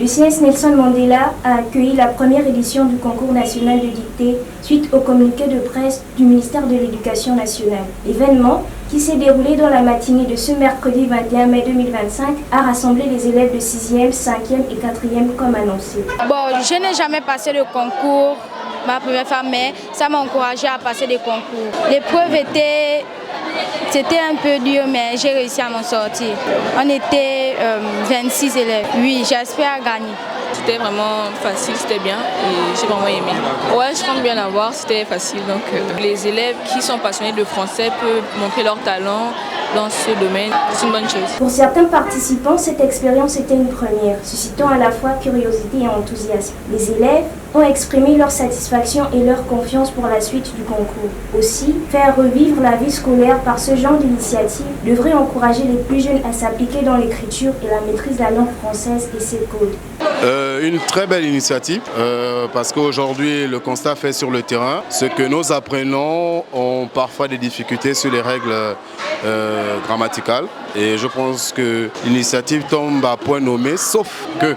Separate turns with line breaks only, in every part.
Le CNES Nelson Mandela a accueilli la première édition du concours national de dictée suite au communiqué de presse du ministère de l'Éducation nationale. L'événement, qui s'est déroulé dans la matinée de ce mercredi 21 mai 2025, a rassemblé les élèves de 6e, 5e et 4e comme annoncé.
Bon, je n'ai jamais passé le concours, ma première fois, mais ça m'a encouragé à passer des concours. L'épreuve c'était un peu dur, mais j'ai réussi à m'en sortir. On était 26 élèves. Oui, j'espère gagner.
C'était vraiment facile, c'était bien et j'ai vraiment aimé. Ouais, je compte bien l'avoir, c'était facile. Donc les élèves qui sont passionnés de français peuvent montrer leur talent dans ce domaine. C'est une bonne chose.
Pour certains participants, cette expérience était une première, suscitant à la fois curiosité et enthousiasme. Les élèves ont exprimé leur satisfaction et leur confiance pour la suite du concours. Aussi, faire revivre la vie scolaire par ce genre d'initiative devrait encourager les plus jeunes à s'appliquer dans l'écriture et la maîtrise de la langue française et ses codes.
Une très belle initiative parce qu'aujourd'hui le constat fait sur le terrain, c'est que nos apprenants ont parfois des difficultés sur les règles grammaticales et je pense que l'initiative tombe à point nommé, sauf que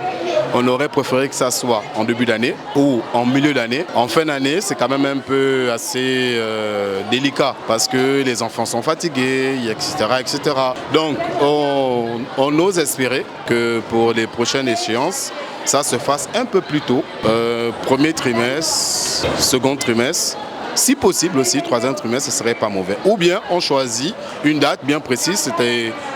on aurait préféré que ça soit en début d'année ou en milieu d'année. En fin d'année, c'est quand même un peu assez délicat parce que les enfants sont fatigués, etc. etc. Donc, on ose espérer que pour les prochaines échéances, ça se fasse un peu plus tôt, premier trimestre, second trimestre. Si possible aussi, troisième trimestre, ce ne serait pas mauvais. Ou bien on choisit une date bien précise,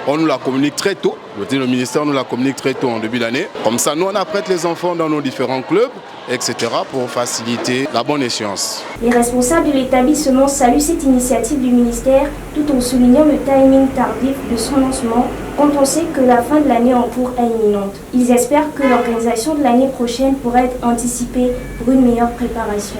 on nous la communique très tôt. Le ministère nous la communique très tôt en début d'année. Comme ça, nous on apprête les enfants dans nos différents clubs, etc. pour faciliter la bonne échéance.
Les responsables de l'établissement saluent cette initiative du ministère tout en soulignant le timing tardif de son lancement quand on sait que la fin de l'année en cours est imminente. Ils espèrent que l'organisation de l'année prochaine pourra être anticipée pour une meilleure préparation.